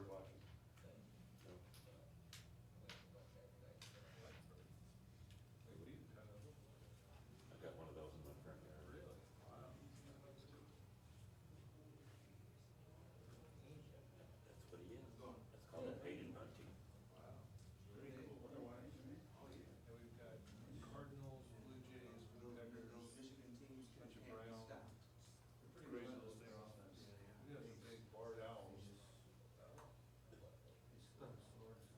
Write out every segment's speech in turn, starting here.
started watching. No. Wait, what do you kind of look I've got one of those in my front like? yard. Really? Wow. That's cool. That's what he is. That's called a painted bunting. Wow. Very cool. Oh, yeah. And we've got Cardinals, Blue Jays, Woodpeckers, Michigan teams bunch of can't be brown. stopped. They're pretty relentless there on that. We got some big barred owls.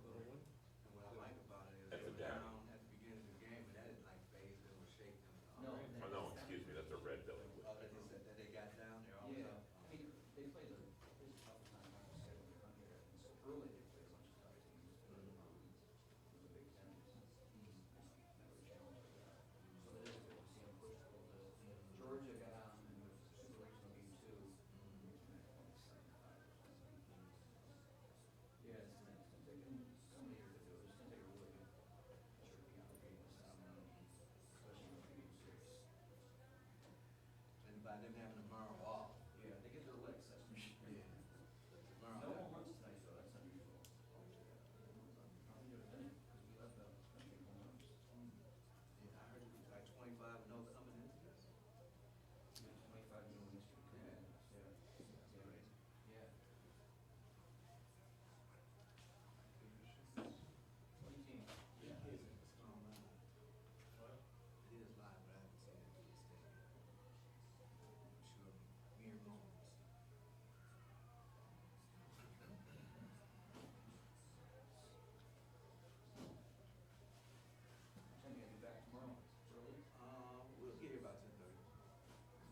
Little one. And what I like about it is That's they a were down. down at the beginning of the game, and that didn't like phase them or shake them. No. Oh, no, excuse me, that's a red-bellied Other woodpecker. than that they got down there all the Yeah, time. I mean, they played a couple times, like I said, when they come here, and so early they played a bunch of tough teams. It was a big tennis. Never challenged like that. So it is good to see them push a little bit. Georgia got on in the Super Regional game too. Yeah, it's gonna take some years to do it. It's gonna take a really good pitcher to be on the game this time, especially when the game's serious. And by them having a Murrow off. Yeah, they get their licks, that's for sure. Yeah. No home runs tonight, though, that's unusual. I think it was in it, because we left the big home runs. Yeah, I heard it was like 25 and 0 coming into this. Yeah, 25 million extra. Yeah. Yeah. Crazy. Yeah. 20 teams. Yeah. It's on live. What? It is live, but I haven't seen it to this day. I'm sure mere moments. Tim, you'll be back tomorrow, early? We'll get here about 10:30.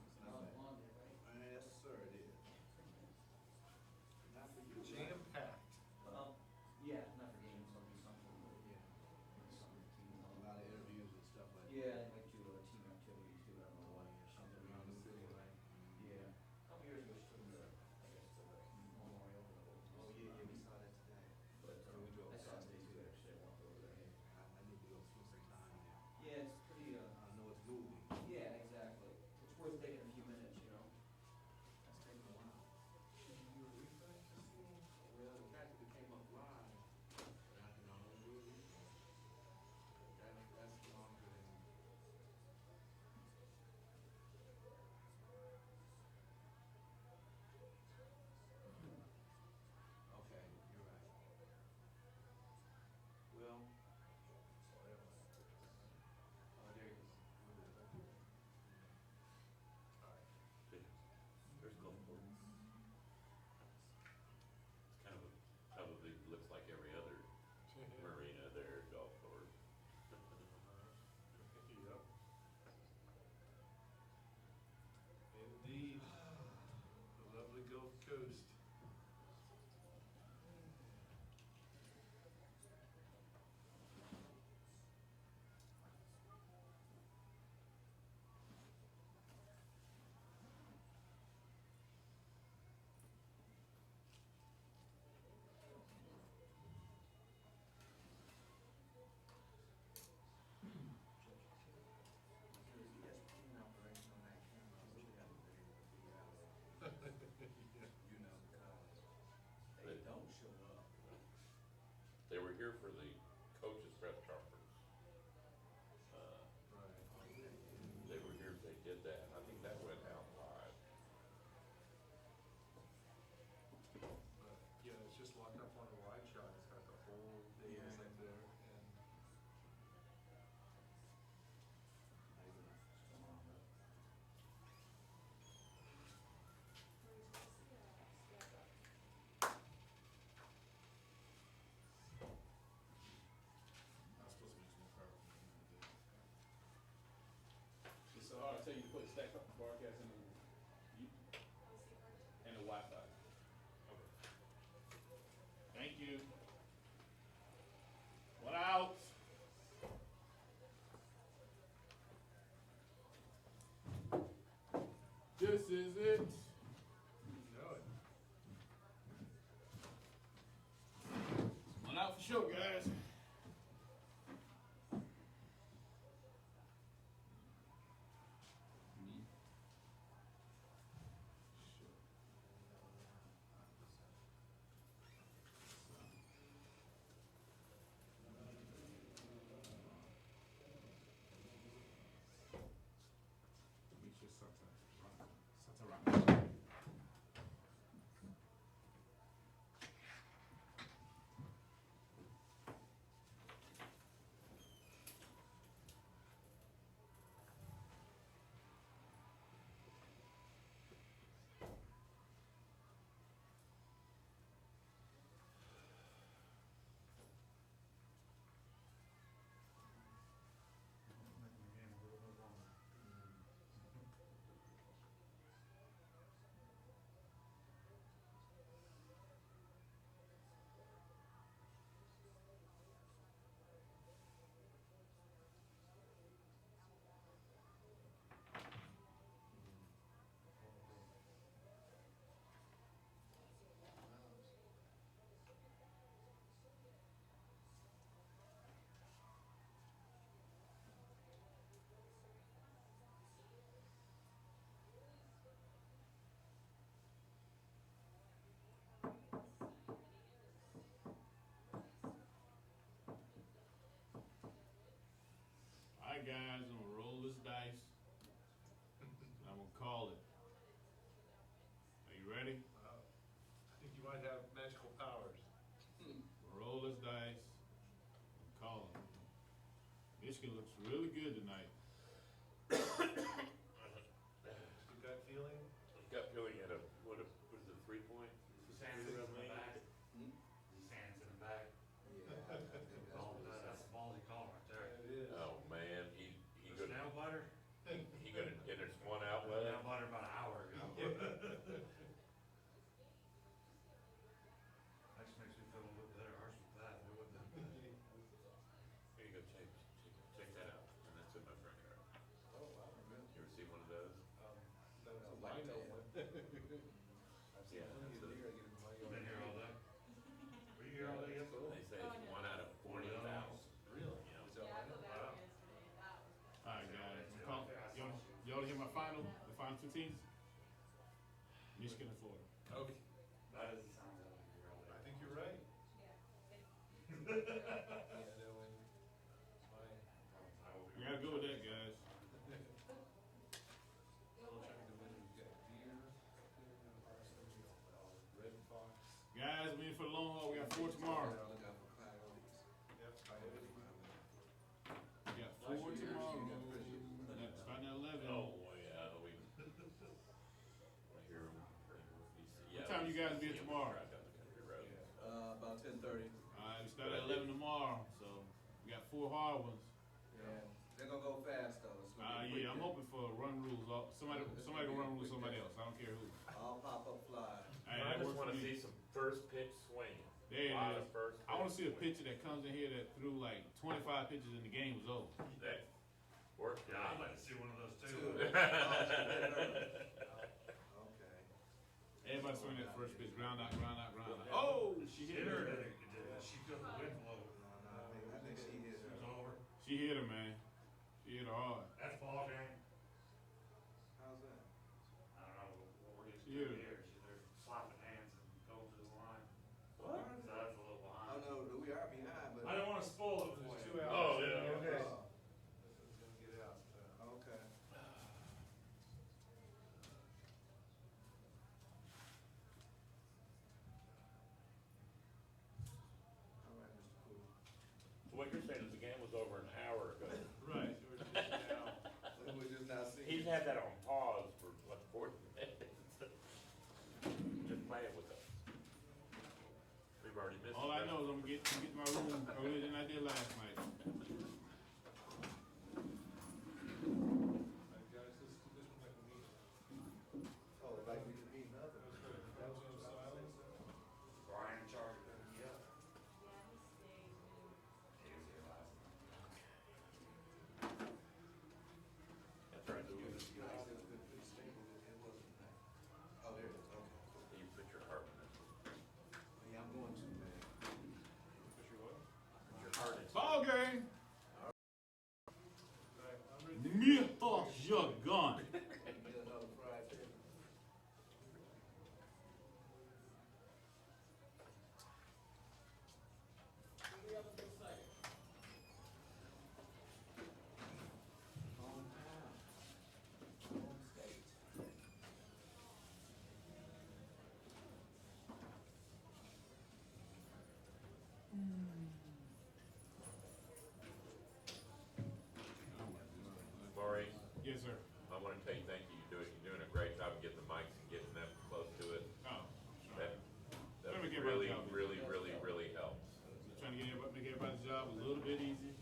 It's not bad. Long day, right? Yes, sir, it is. Not for you. Jam packed. Well, yeah, not for games, I'll do something, but Yeah. maybe something team. A lot of interviews and stuff like that. Yeah, I might do a team activity too, I don't know why, something Around the city. right? Yeah. A couple years ago, she took me to, I guess, to the memorial. Oh, yeah, we saw that today. But We drove I saw past it it, too, too. actually, I walked over there. I need to go spend some time there. Yeah, it's pretty, I know it's moving. yeah, exactly. It's worth taking a few minutes, you know? That's taking a while. Well, the fact that it came up live, I can only do it. That's longer than. Okay, you're right. Well. Oh, there it is. There's golf course. It's kind of, probably looks like every other marina there, golf course. Yep. Indeed. The lovely Gulf Coast. You know, because they don't show up. They were here for the coaches' press conference. Right. They were here, they did that, I think that went out live. But, yeah, it's just locked up on a wide shot. It's got the whole thing Yeah. right there. And Not supposed to be using my car. It's so hard to tell you to put stack up the broadcast and the Wi-Fi. Okay. Thank you. One out. This is it. you know it. One out for sure, guys. guys, I'm gonna roll this dice. I'm gonna call it. Are you ready? I think you might have magical powers. Roll this dice. I'm calling. Michigan looks really good tonight. You got feeling? Gut feeling at what is it, 3 point? Sands in the back. Hmm? Sands in the back. Yeah, I think that's Ball, what it that's said. a ballsy call right there. It is. Oh, man, he The gonna, snail butter? and there's one outlet. Snail butter about an hour ago. Actually makes me feel a little bit better, ours was bad, it wasn't. Here you go, check that out, and that's in my front yard. Oh, wow. You ever see one of those? No, It's a I white know tail. one. I've seen Yeah, plenty that's of a- deer I get in my You've been yard. here all day? Were you here all day yesterday? They say it's one out of 40,000. Really? Yeah. Is that right? Wow. Alright guys, I'm calling. Y'all wanna hear my final, the final two teams? Michigan and Florida. Okay. That doesn't sound like you're all I day. think you're right. Yeah, no, and my, I will We be. gotta go with that, guys. still trying to win, we've got deer, red fox. Guys, we in for the long haul. We got 4 tomorrow. Look out for coyotes. Yep, coyote. We got 4 tomorrow. Starting at 11. Oh, yeah, we hear them. What time you guys be here tomorrow? Drive down the country road. About 10:30. Alright, we start at 11 tomorrow, so we got 4 hard ones. Yeah, they're gonna go fast though. It's gonna be Yeah, I'm quick. hoping for run rules. Somebody can run rules somebody else. I don't care who. All pop up fly. Hey, I that just works wanna for me. see some first pitch swinging. There it Lot is. of first I want to pitch see a swinging. pitcher that comes in here that threw like 25 pitches and the game was over. That worked. Yeah, I'd like to see one of those too. Two. Okay. Everybody swing that first pitch, ground out, ground out, ground out. Oh, she hit Hit her, her. did she feel the wind blow? I think she hit It was her. over. She hit her, man. She hit her hard. That's ball game. How's that? I don't know what we're getting Yeah. to here. They're slapping hands and going to the line. What? So that's a little Oh behind. no, we are behind, but. I don't wanna spoil it for There's you. 2 hours. Oh, yeah, okay. This is gonna get out. Okay. All right, Mr. Cool. So what you're saying is the game was over an hour ago. Right. So we're just now. We're just not seeing. He's had that on pause for what, 40 minutes? Just playing with us. We've already missed. All I know is I'm gonna get my room earlier than I did last night. Alright, guys, this one like a meeting. Oh, like we could be nothing. That's right. Council of silence. Brian in charge of it, yeah. He was here last night. That's right. It was pretty stable. It wasn't that. Oh, there it is. Okay, cool. You put your heart in it. Yeah, I'm going to, man. Put your what? Put your heart in it. Ball game. Alright, I'm ready. Me thought you're gone. Get another fried chicken. Hometown. Home state. Maury, Yes, sir. I wanna tell you thank you. You're doing a great job getting the mics and getting them close to it. Oh, That, that Let me get my really, job. really, really, really helps. just trying to make everybody's job a little bit easier.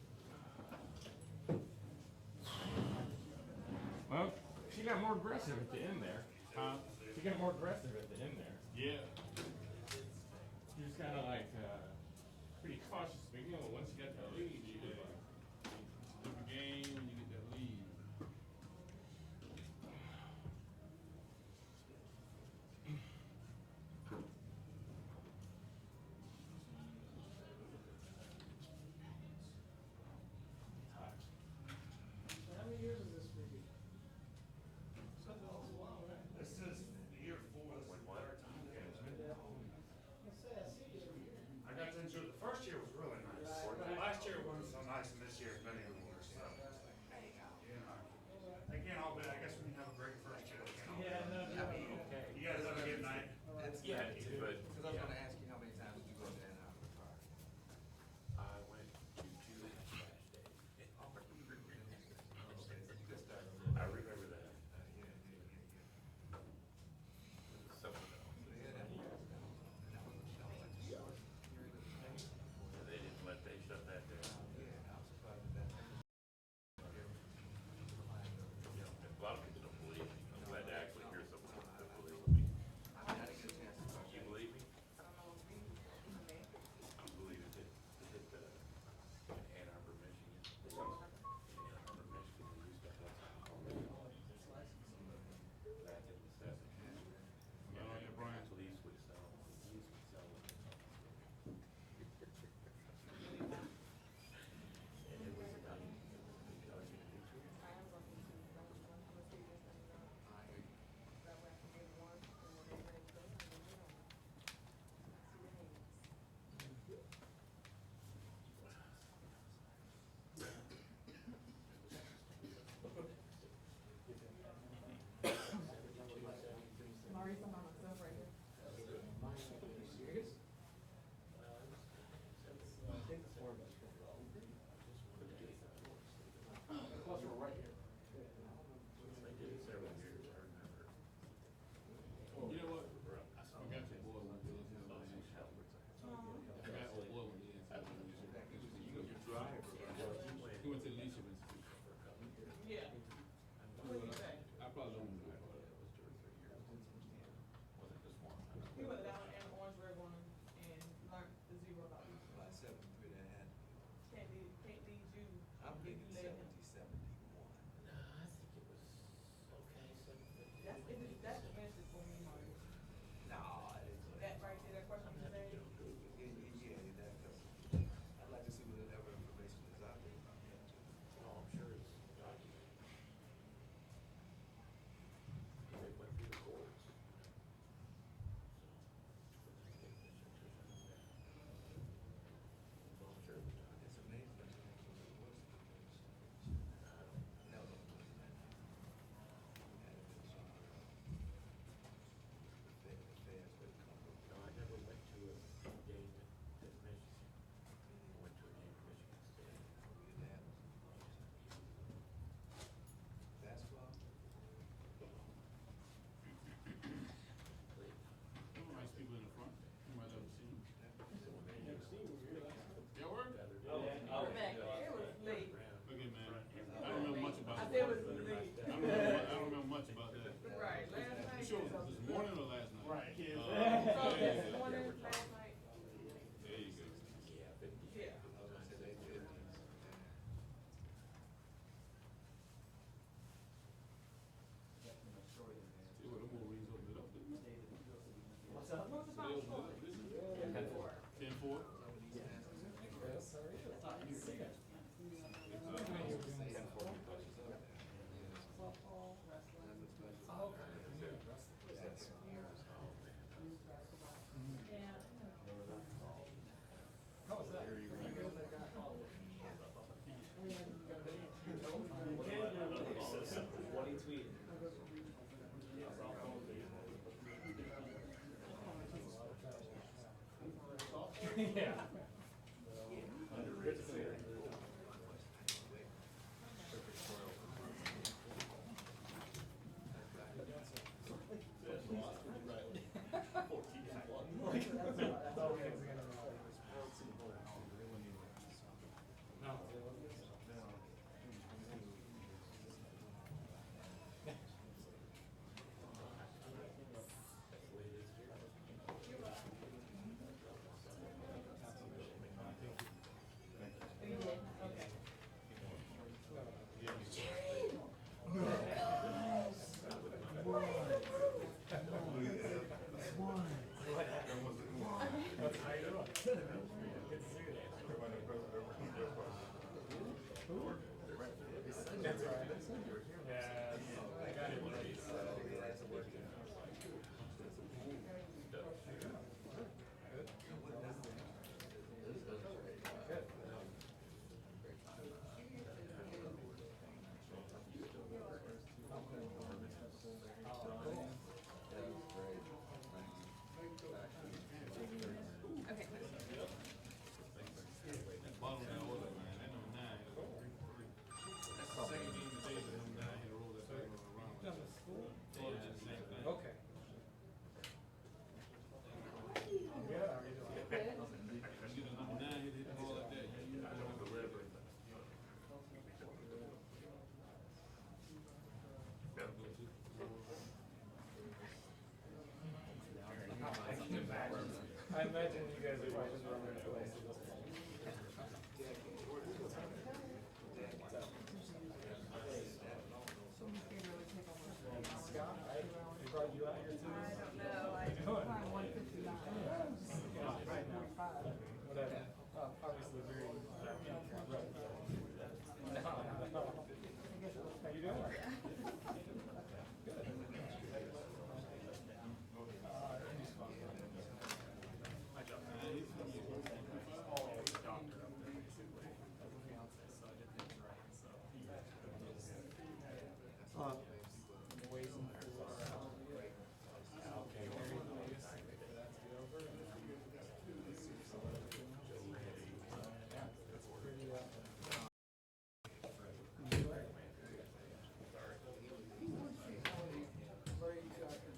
Well, she got more aggressive at the end there. Huh? She got more aggressive at the end there. Yeah. She was kind of like pretty cautious at the beginning, but once she got that lead, she was like, Different game when you get that lead. This is year 4, this is the third time. I got to enjoy, the first year was really nice. Last year wasn't so nice, and this year's been even worse, so. Yeah. That's all we can No. That's right. Yeah, I got it right. Good. Okay. Bottom of the order, man. That number 9. That's the second game today, but number 9 hit a roll that back on the round. Done with school? Florida did the same thing. Okay. I'm good. How are you doing? You get a number 9 hit the ball like that. You don't deliver. I imagine you guys are probably just running away. Scott, they brought you out here too? I don't know, I Doing? I'm 159. Whatever. Obviously very. How you doing? Good. Indy's fun. My job. Doctor up there, basically. As a fiance, so I did things right. So he waiting for okay. Very nice. For that to be over. Yeah, it's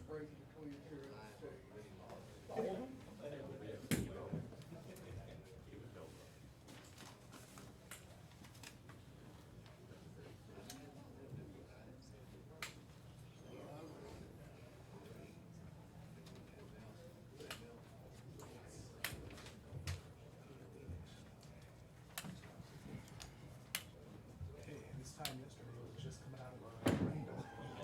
pretty. Hey, this time yesterday it was just coming out of a rainbow. I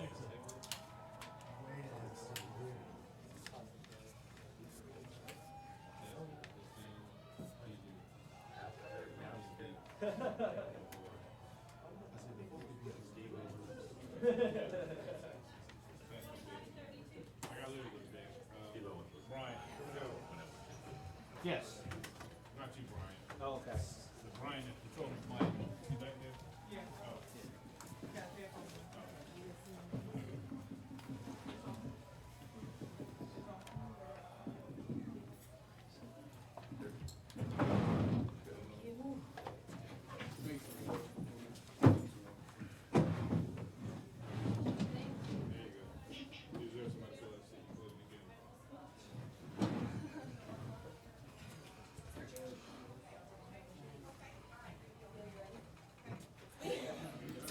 got a little bit today. Brian. Yes. Not you, Brian. Oh, okay. The Brian that controls Mike. You back there? Yeah. Oh. There you go. You deserve somebody to fill that seat. Go ahead and get it.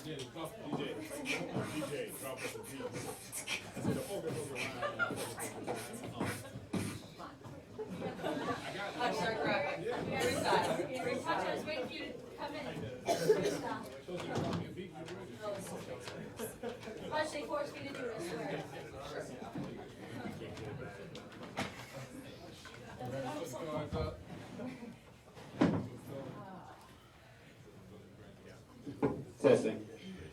Yeah, drop DJ. DJ, drop us a beat. I said, oh, I'm sorry, grab it. Freestyle. Freestyle. I was waiting for you to come in. Freestyle. Unless they force me to do it, I swear. Testing.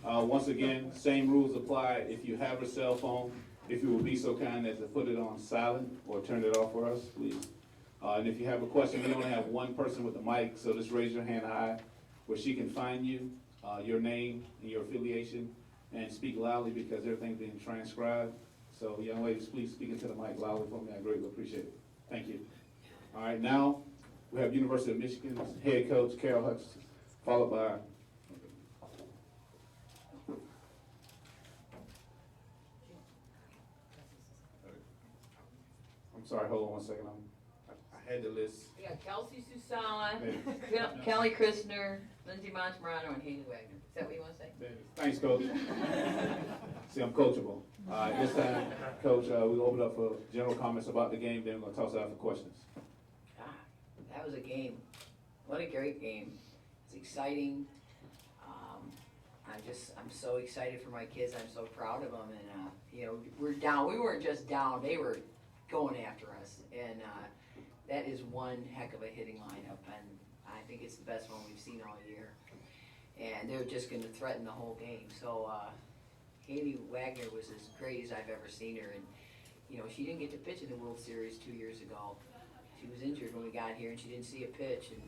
Once again, same rules apply. If you have a cell phone, if you will be so kind as to put it on silent or turn it off for us, please. And if you have a question, we only have one person with the mic, so just raise your hand high where she can find you, your name and your affiliation, and speak loudly because everything's being transcribed. So young ladies, please speak into the mic loudly for me. I greatly appreciate it. Thank you. All right, now We have University of Michigan's head coach, Carol Hutchinson, followed by I'm sorry, hold on one second. I had the list. We got Kelsey Susan, There. Kelly Christner, Lindsey Montemorano, and Haley Wagner. Is that what you want to say? Thanks, Coach. See, I'm coachable. This time, Coach, we'll open up for general comments about the game, then we're gonna toss it out for questions. That was a game. What a great game. It's exciting. I'm so excited for my kids. I'm so proud of them. And, we're down. We weren't just down. They were going after us. And that is one heck of a hitting lineup. And I think it's the best one we've seen all year. And they're just going to threaten the whole game. So Haley Wagner was as great as I've ever seen her. And, she didn't get to pitch in the World Series 2 years ago. She was injured when we got here, and she didn't see a pitch. And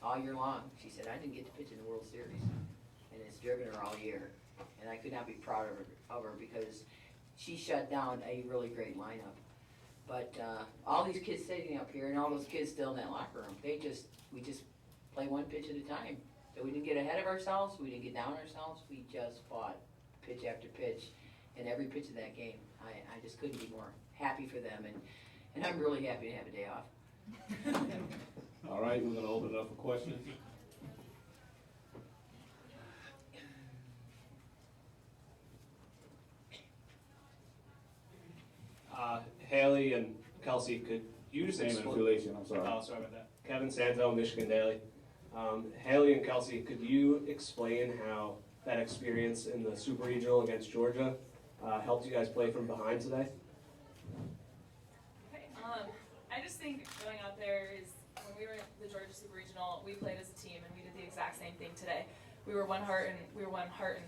all year long, she said, I didn't get to pitch in the World Series. And it's driven her all year. And I could not be prouder of her because she shut down a really great lineup. But all these kids sitting up here and all those kids still in that locker room, we just play one pitch at a time. So we didn't get ahead of ourselves, we didn't get down ourselves, we just fought pitch after pitch. And every pitch of that game, I just couldn't be more happy for them. And I'm really happy to have a day off. All right, we're gonna open it up for questions. Haley and Kelsey, could you just Name and explain? affiliation, I'm sorry. Oh, sorry about that. Kevin Santo, Michigan Daily. Haley and Kelsey, could you explain how that experience in the Super Regional against Georgia helped you guys play from behind today? Okay, I just think going out there is, when we were at the Georgia Super Regional, we played as a team and we did the exact same thing today. We were one heart and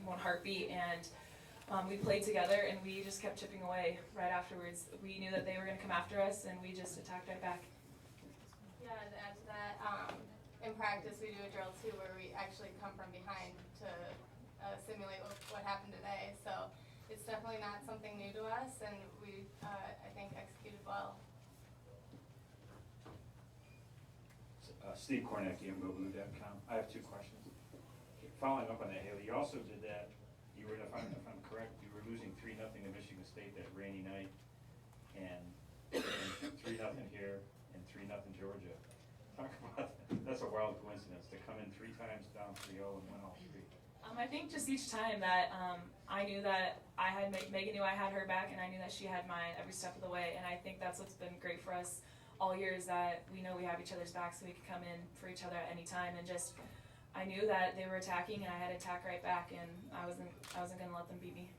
one heartbeat, and we played together and we just kept chipping away right afterwards. We knew that they were going to come after us and we just attacked right back. Yeah, to add to that, in practice we do a drill too where we actually come from behind to simulate what happened today. So it's definitely not something new to us, and we, I think, executed well. Steve Kornacki, MGoBlue.com. I have two questions. Following up on that, Haley, you also did that, if I'm correct, you were losing 3-0 to Michigan State that rainy night, and 3-0 here, and 3-0 Georgia. Talk about that. That's a wild coincidence, to come in 3 times down 3-0 and win all 3. I think just each time that I knew that I had, Megan knew I had her back, and I knew that she had mine every step of the way. And I think that's what's been great for us all year, is that we know we have each other's backs, so we can come in for each other at any time. And just, I knew that they were attacking, and I had to attack right back, and I wasn't going to let them beat me.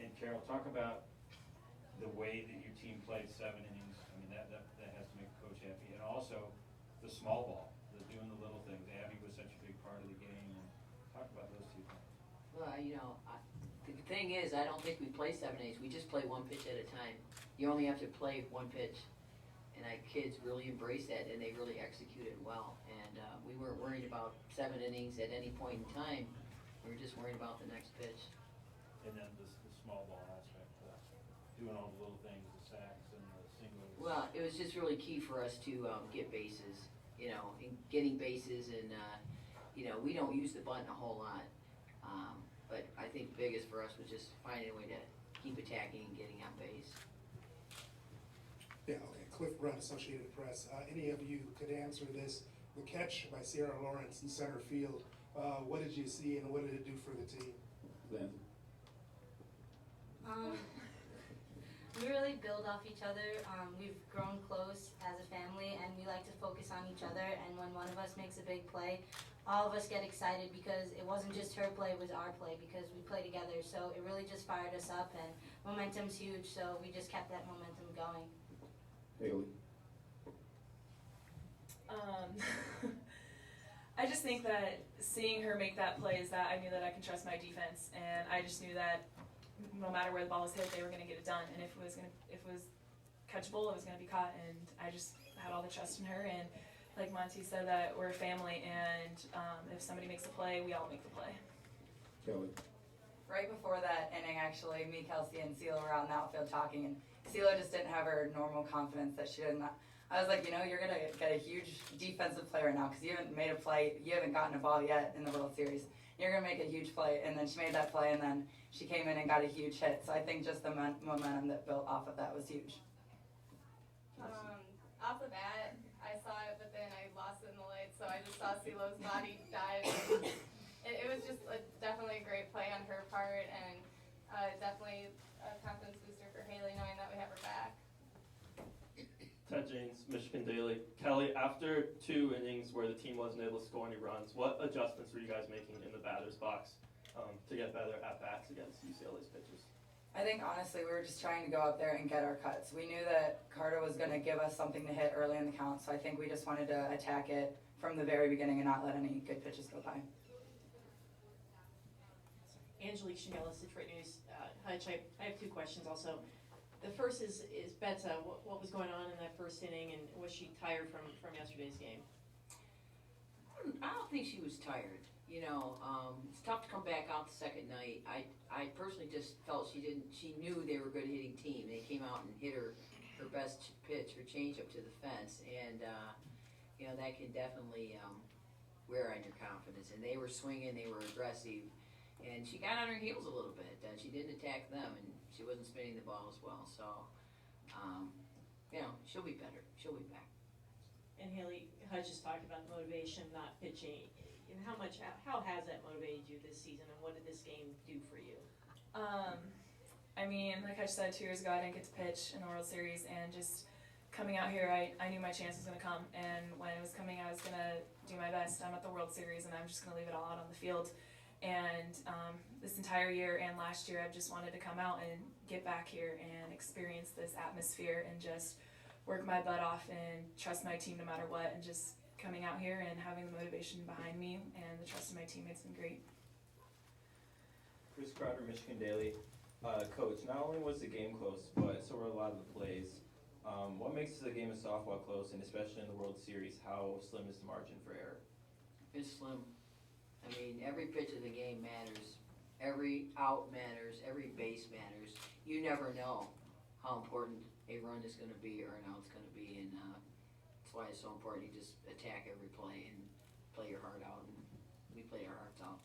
And Carol, talk about the way that your team played 7 innings. I mean, that has to make the coach happy. And also the small ball, doing the little things. Abby was such a big part of the game. And talk about those 2 things. Well, the thing is, I don't think we play 7 innings. We just play one pitch at a time. You only have to play one pitch. And our kids really embraced that, and they really executed well. And we weren't worried about 7 innings at any point in time. We were just worried about the next pitch. And then the small ball aspect, doing all the little things, the sacks and the singles. Well, it was just really key for us to get bases, and getting bases, and we don't use the bunt a whole lot. But I think the biggest for us was just finding a way to keep attacking and getting on base. Yeah, okay, Cliff Brunt, Associated Press. Any of you could answer this. The catch by Sierra Lawrence in center field, what did you see and what did it do for the team? Lindsay. We really build off each other. We've grown close as a family, and we like to focus on each other. And when one of us makes a big play, all of us get excited because it wasn't just her play, it was our play, because we play together. So it really just fired us up, and momentum's huge, so we just kept that momentum going. Haley. I just think that seeing her make that play is that I knew that I can trust my defense, and I just knew that no matter where the ball was hit, they were going to get it done. And if it was catchable, it was going to be caught. And I just had all the trust in her. And like Monty said, that we're a family, and if somebody makes a play, we all make the play. Kelly. Right before that inning, actually, me, Kelsey, and Sela were out in the outfield talking, and Sela just didn't have her normal confidence that she did I was like, you know, you're gonna get a huge defensive play right now because you haven't made a play, you haven't gotten a ball yet in the World Series. You're gonna make a huge play, and then she made that play, and then she came in and got a huge hit. So I think just the momentum that built off of that was huge. Off the bat, I saw it, but then I lost it in the light, so I just saw CeeLo's body dive. It was just definitely a great play on her part, and definitely a confidence booster for Haley knowing that we have her back. Ted James, Michigan Daily. Kelly, after 2 innings where the team wasn't able to score any runs, what adjustments were you guys making in the batter's box to get better at-bats against UCLA's pitchers? I think honestly we were just trying to go out there and get our cuts. We knew that Carter was going to give us something to hit early in the count, so I think we just wanted to attack it from the very beginning and not let any good pitches go by. Angelique Chanel, Detroit News. Hutch, I have 2 questions also. The first is Betsa. What was going on in that first inning, and was she tired from yesterday's game? I don't think she was tired. You know, it's tough to come back out the second night. I personally just felt she knew they were a good hitting team. They came out and hit her best pitch, her changeup to the fence, and you know, that can definitely wear on your confidence. And they were swinging, they were aggressive, and she got on her heels a little bit. She didn't attack them, and she wasn't spinning the ball as well. So, you know, she'll be better. She'll be back. And Haley, Hutch just talked about motivation, not pitching. And how has that motivated you this season, and what did this game do for you? I mean, like I said, 2 years ago, I didn't get to pitch in the World Series, and just coming out here, I knew my chance was going to come, and when it was coming, I was going to do my best. I'm at the World Series, and I'm just going to leave it all out on the field. And this entire year and last year, I've just wanted to come out and get back here and experience this atmosphere and just work my butt off and trust my team no matter what, and just coming out here and having the motivation behind me and the trust of my teammates been great. Chris Crowder, Michigan Daily. Coach, not only was the game close, but so were a lot of the plays. What makes the game of softball close, and especially in the World Series, how slim is the margin for error? It's slim. I mean, every pitch of the game matters. Every out matters. Every base matters. You never know how important a run is going to be or an out's going to be, and that's why it's so important. You just attack every play and play your heart out, and we play our hearts out.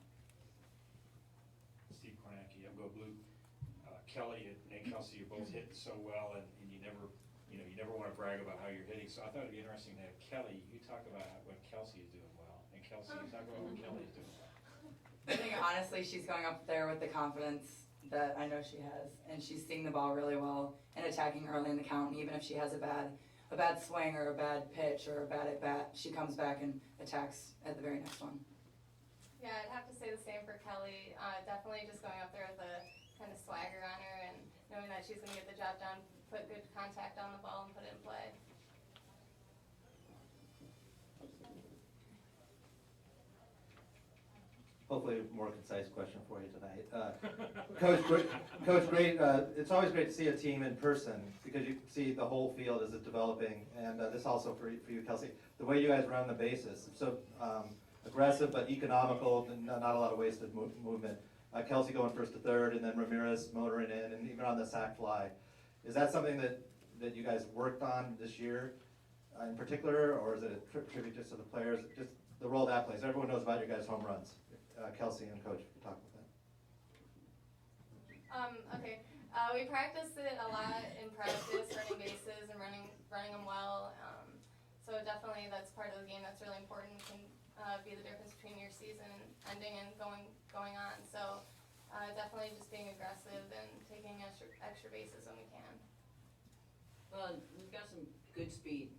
Steve Kornacki, Go Blue. Kelly and Kelsey, you both hit so well, and you never want to brag about how you're hitting. So I thought it'd be interesting to have Kelly, you talk about what Kelsey is doing well, and Kelsey, you talk about what Kelly is doing well. I think honestly she's going up there with the confidence that I know she has, and she's seeing the ball really well and attacking early in the count. And even if she has a bad swing or a bad pitch or a bad at bat, she comes back and attacks at the very next one. Yeah, I'd have to say the same for Kelly. Definitely just going up there with a kind of swagger on her and knowing that she's going to get the job done, put good contact on the ball, and put it in play. Hopefully a more concise question for you tonight. Coach, great. It's always great to see a team in person because you see the whole field as it's developing, and this also for you, Kelsey. The way you guys run the bases, so aggressive but economical, and not a lot of wasted movement. Kelsey going first to third, and then Ramirez motoring in, and even on the sac fly. Is that something that you guys worked on this year in particular, or is it a tribute just to the players? Just the role that plays. Everyone knows about your guys' home runs. Kelsey and Coach, if you talk about that. Okay. We practiced it a lot in practice, running bases and running them well. So definitely that's part of the game that's really important. Can be the difference between your season ending and going on. So definitely just being aggressive and taking extra bases when we can. Well, we've got some good speed.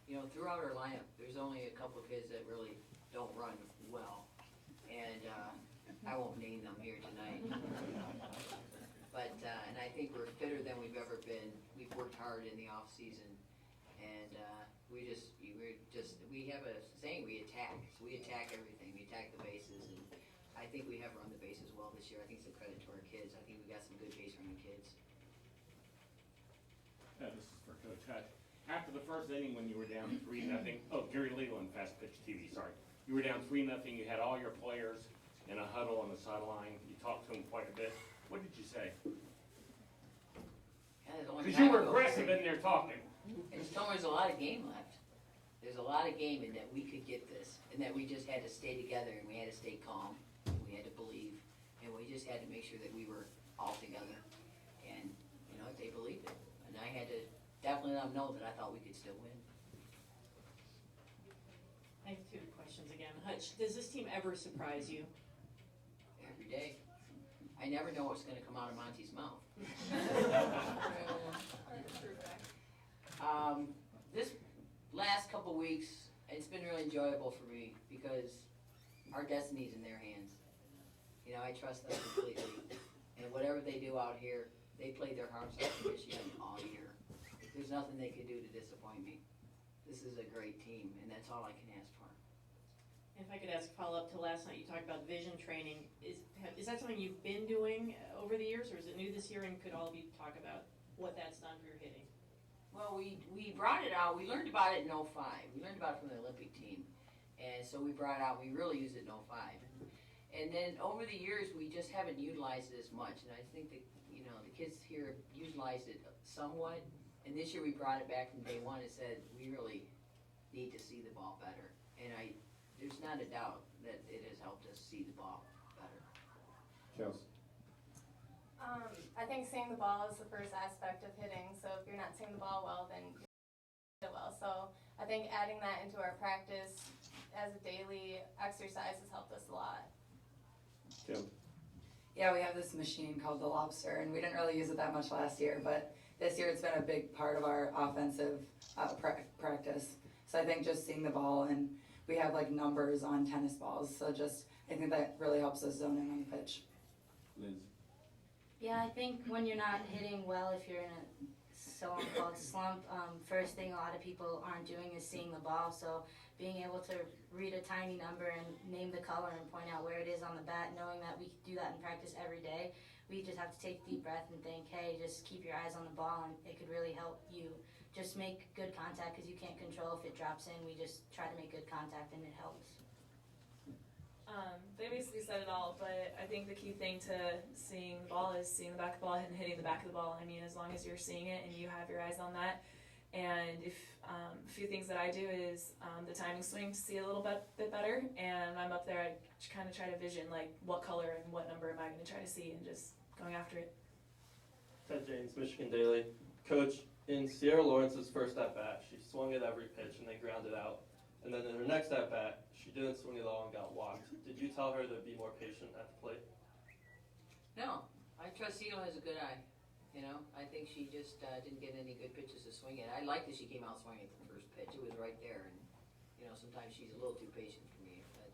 You know, throughout our lineup, there's only a couple of kids that really don't run well. And I won't name them here tonight. But, and I think we're fitter than we've ever been. We've worked hard in the off season, and we have a saying, we attack. So we attack everything. We attack the bases, and I think we have run the bases well this year. I think it's a credit to our kids. I think we got some good base running kids. This is for Coach Hutch. After the first inning, when you were down 3-0, Gary Leland, Fast Pitch TV, sorry. You were down 3-0. You had all your players in a huddle on the sideline. You talked to them quite a bit. What did you say? Because you were aggressive in there talking. And just told me there's a lot of game left. There's a lot of game in that we could get this, and that we just had to stay together, and we had to stay calm, and we had to believe, and we just had to make sure that we were all together. And, you know, they believed it. And I had to definitely let them know that I thought we could still win. I have two questions again. Hutch, does this team ever surprise you? Every day. I never know what's gonna come out of Monty's mouth. This last couple weeks, it's been really enjoyable for me because our destiny's in their hands. You know, I trust them completely. And whatever they do out here, they play their hearts out for Michigan all year. There's nothing they can do to disappoint me. This is a great team, and that's all I can ask for. If I could ask a follow-up to last night, you talked about vision training. Is that something you've been doing over the years, or is it new this year, and could all of you talk about what that's done for your hitting? Well, we brought it out. We learned about it in '05. We learned about it from the Olympic team. And so we brought it out. We really used it in '05. And then over the years, we just haven't utilized it as much. And I think that, you know, the kids here utilized it somewhat. And this year we brought it back from day one and said, we really need to see the ball better. And there's not a doubt that it has helped us see the ball better. Chelsea. I think seeing the ball is the first aspect of hitting. So if you're not seeing the ball well, then you're not it well. So I think adding that into our practice as a daily exercise has helped us a lot. Kim. Yeah, we have this machine called the Lobster, and we didn't really use it that much last year, but this year it's been a big part of our offensive practice. So I think just seeing the ball, and we have like numbers on tennis balls, so just I think that really helps us zone in on the pitch. Lindsay. Yeah, I think when you're not hitting well, if you're in a so-called slump, first thing a lot of people aren't doing is seeing the ball. So being able to read a tiny number and name the color and point out where it is on the bat, knowing that we do that in practice every day, we just have to take a deep breath and think, hey, just keep your eyes on the ball, and it could really help you just make good contact, because you can't control if it drops in. We just try to make good contact, and it helps. They basically said it all, but I think the key thing to seeing the ball is seeing the back of the ball and hitting the back of the ball. I mean, as long as you're seeing it and you have your eyes on that. And if a few things that I do is the timing swing to see a little bit better. And when I'm up there, I kind of try to vision like what color and what number am I going to try to see, and just going after it. Ted James, Michigan Daily. Coach, in Sierra Lawrence's first at bat, she swung at every pitch and they grounded out. And then in her next at bat, she didn't swing at all and got walked. Did you tell her to be more patient at the plate? No, I trust Cito has a good eye. You know, I think she just didn't get any good pitches to swing at. I like that she came out swinging at the first pitch. It was right there, and you know, sometimes she's a little too patient for me, but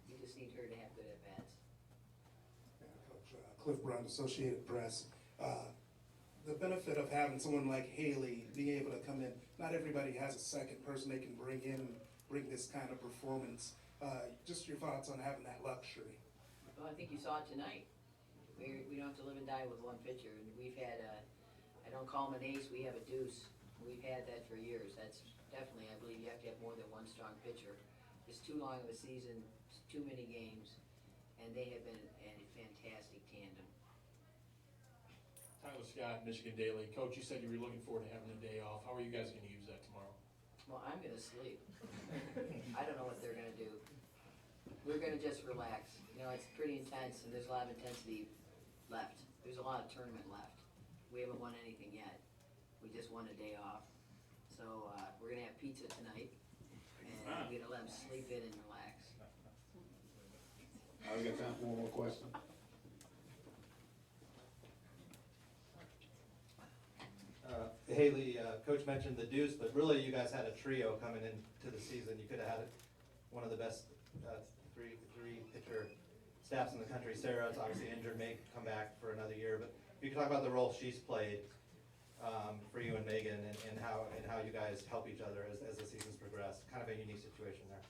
we just need her to have good at bats. Coach Cliff Brown, Associated Press. The benefit of having someone like Haley being able to come in, not everybody has a second person they can bring in and bring this kind of performance. Just your thoughts on having that luxury. Well, I think you saw it tonight. We don't have to live and die with one pitcher, and we've had I don't call him an ace, we have a deuce. We've had that for years. That's definitely, I believe you have to have more than one strong pitcher. It's too long of a season, it's too many games, and they have been a fantastic tandem. Tyler Scott, Michigan Daily. Coach, you said you were looking forward to having a day off. How are you guys going to use that tomorrow? Well, I'm gonna sleep. I don't know what they're gonna do. We're gonna just relax. You know, it's pretty intense, and there's a lot of intensity left. There's a lot of tournament left. We haven't won anything yet. We just won a day off. So we're gonna have pizza tonight, and we're gonna let them sleep in and relax. We got time for one more question. Haley, Coach mentioned the deuce, but really you guys had a trio coming into the season. You could have had one of the best three pitcher staffs in the country. Sarah's obviously injured, may come back for another year, but if you could talk about the role she's played for you and Megan, and how you guys help each other as the season's progressed. Kind of a unique situation there.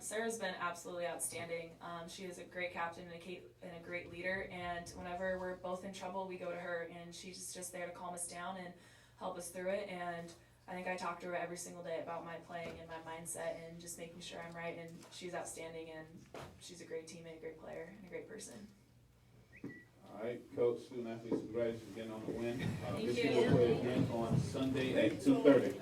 Sarah's been absolutely outstanding. She is a great captain and a great leader, and whenever we're both in trouble, we go to her, and she's just there to calm us down and help us through it. And I think I talk to her every single day about my playing and my mindset and just making sure I'm right, and she's outstanding, and she's a great teammate, a great player, and a great person. All right, coach, student athletes, congratulations again on the win. Thank Michigan you. will play again on Sunday at 2:30.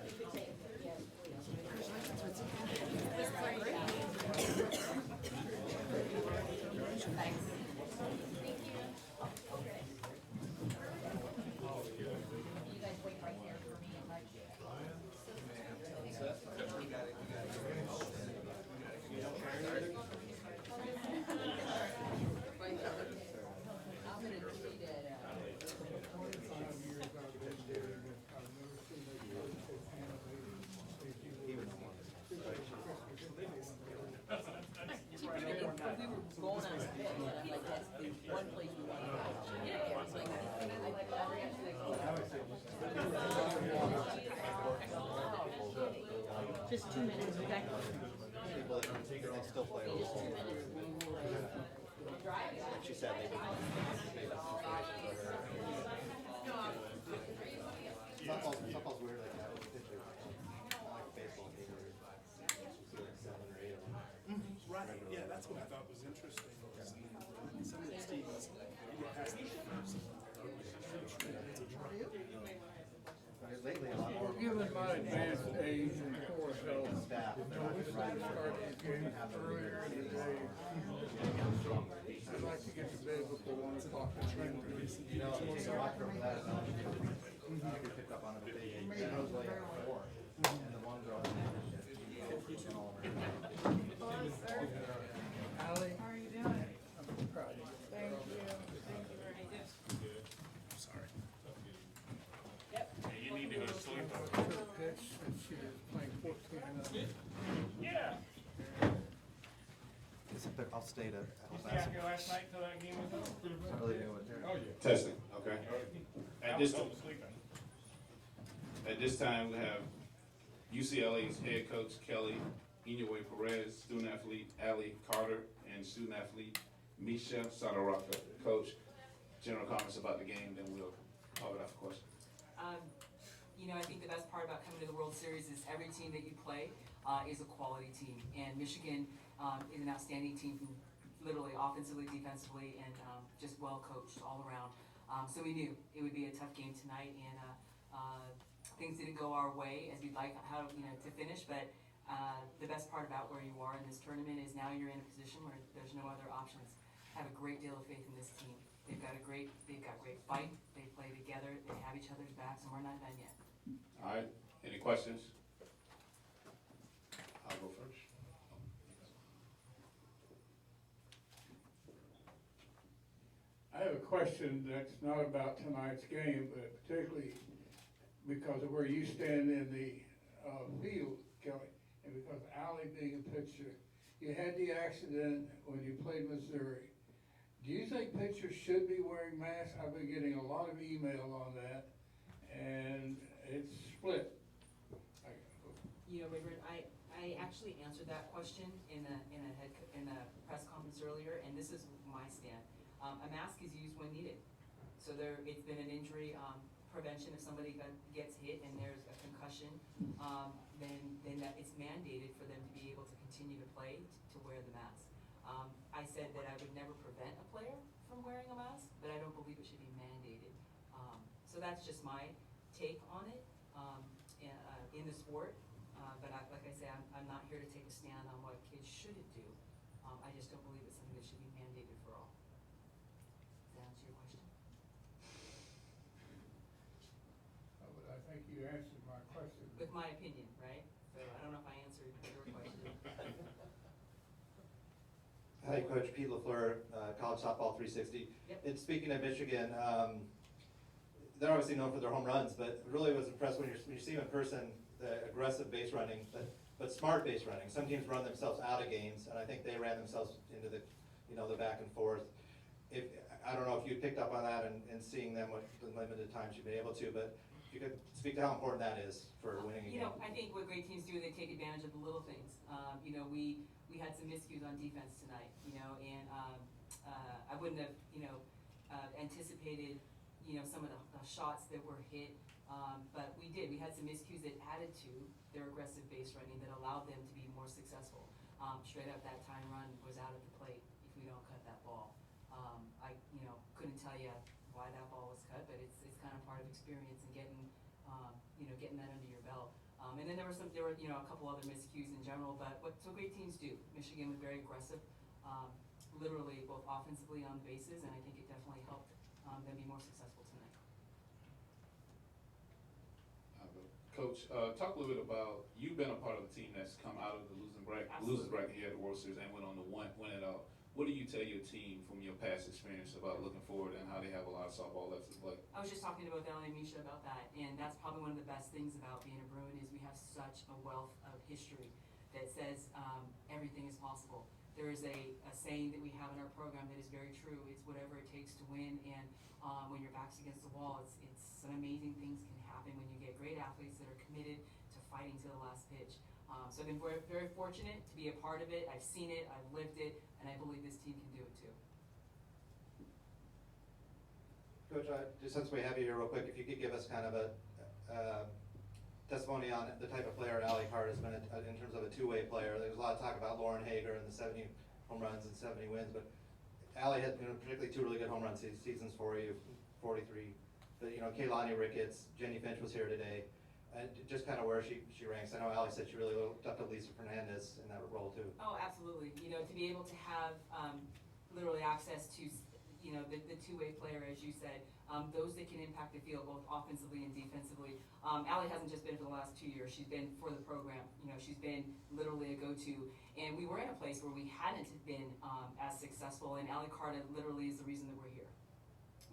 Just 2 minutes, okay? People that don't take it all still play. Just 2 minutes. She said maybe. Softball's weird like that with pitchers. Like baseball, maybe like 7 or 8 of them. Right, yeah, that's what I thought was interesting. Was some of these teams, you get past the first. Lately, a lot more. Given my advanced age and poor health, Staff. don't we start these games earlier in the day? I'd like to get to bed before 1 o'clock. You know, it's a lot from that. You picked up on it, but I was like 4. And the one girl. Allie? How are you doing? I'm proud of you. Thank you. Thank you very much. Sorry. Hey, you need to go to sleep. Pitch, and she was playing 14. Yeah. I'll stay to. Was he out here last night till that game was over? I really knew what they're. Oh, yeah. Testing, okay. I At was this, still sleeping. at this time, we have UCLA's head coach Kelly Inouye Perez, student athlete Ali Carter, and student athlete Misha Sadaraka. Coach, general comments about the game, then we'll call it out for questions. You know, I think the best part about coming to the World Series is every team that you play is a quality team. And Michigan is an outstanding team who literally offensively, defensively, and just well coached all around. So we knew it would be a tough game tonight, and things didn't go our way as we'd like to finish. But the best part about where you are in this tournament is now you're in a position where there's no other options. I have a great deal of faith in this team. They've got great fight. They play together. They have each other's backs, and we're not done yet. All right, any questions? I'll go first. I have a question that's not about tonight's game, but particularly because of where you stand in the field, Kelly, and because Allie being a pitcher, you had the accident when you played Missouri. Do you think pitchers should be wearing masks? I've been getting a lot of email on that, and it's split. You know, Raybert, I actually answered that question in a press conference earlier, and this is my stand. A mask is used when needed. So it's been an injury prevention. If somebody gets hit and there's a concussion, then it's mandated for them to be able to continue to play to wear the mask. I said that I would never prevent a player from wearing a mask, but I don't believe it should be mandated. So that's just my take on it in the sport. But like I say, I'm not here to take a stand on what kids should do. I just don't believe it's something that should be mandated for all. Does that answer your question? But I think you answered my question. With my opinion, right? So I don't know if I answered your question. Hi, Coach Pete LaFleur, College Softball 360. Yep. And speaking of Michigan, they're obviously known for their home runs, but really was impressed when you see them in person, the aggressive base running, but smart base running. Some teams run themselves out of games, and I think they ran themselves into the back and forth. I don't know if you picked up on that and seeing them with the limited times you've been able to, but if you could speak to how important that is for winning a game. You know, I think what great teams do, they take advantage of the little things. We had some miscues on defense tonight, and I wouldn't have, anticipated, some of the shots that were hit. But we did. We had some miscues that added to their aggressive base running that allowed them to be more successful. Straight up, that time run was out at the plate if we don't cut that ball. couldn't tell you why that ball was cut, but it's kind of part of experience and getting, getting that under your belt. And then there were a couple other miscues in general, but what great teams do. Michigan was very aggressive, literally both offensively on the bases, and I think it definitely helped them be more successful tonight. Coach, talk a little bit about, you've been a part of the team that's come out of the losing bracket here at the World Series and went on to win it all. What do you tell your team from your past experience about looking forward and how they have a lot of softball left to play? I was just talking about Ellie and Misha about that, and that's probably one of the best things about being a Bruin is we have such a wealth of history that says everything is possible. There is a saying that we have in our program that is very true. It's whatever it takes to win, and when your back's against the wall, it's some amazing things can happen when you get great athletes that are committed to fighting to the last pitch. So I've been very, very fortunate to be a part of it. I've seen it, I've lived it, and I believe this team can do it too. Coach, just since we have you here real quick, if you could give us kind of a testimony on the type of player Allie Carter has been in terms of a two-way player. There's a lot of talk about Lauren Hager and the 70 home runs and 70 wins, but Allie had particularly 2 really good home run seasons for you, 43. But Kaylani Ricketts, Jenny Finch was here today. And just kind of where she ranks. I know Allie said she really looked up to Lisa Fernandez in that role too. Oh, absolutely. To be able to have literally access to, the two-way player, as you said, those that can impact the field both offensively and defensively. Allie hasn't just been for the last 2 years. She's been for the program. She's been literally a go-to. And we were in a place where we hadn't been as successful, and Allie Carter literally is the reason that we're here.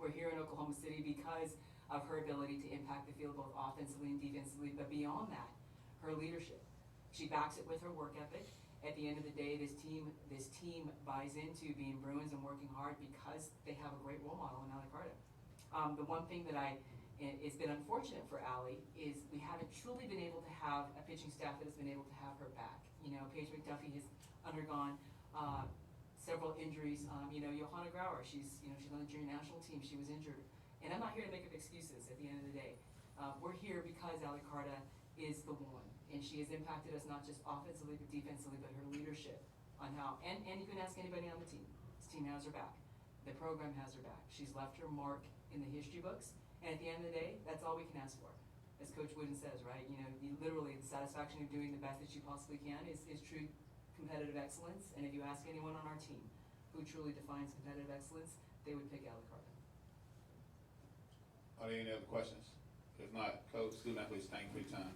We're here in Oklahoma City because of her ability to impact the field both offensively and defensively, but beyond that, her leadership. She backs it with her work ethic. At the end of the day, this team buys into being Bruins and working hard because they have a great role model in Allie Carter. The one thing that it's been unfortunate for Allie is we haven't truly been able to have a pitching staff that has been able to have her back. Paige McDuffie has undergone several injuries. Johanna Grauer, she's on the junior national team. She was injured. And I'm not here to make up excuses at the end of the day. We're here because Allie Carter is the one. And she has impacted us not just offensively but defensively, but her leadership on how, and you can ask anybody on the team. This team has her back. The program has her back. She's left her mark in the history books. And at the end of the day, that's all we can ask for. As Coach Wooden says, right? Literally the satisfaction of doing the best that you possibly can is true competitive excellence. And if you ask anyone on our team who truly defines competitive excellence, they would pick Allie Carter. Are there any other questions? If not, Coach, student athletes, thank you for your time.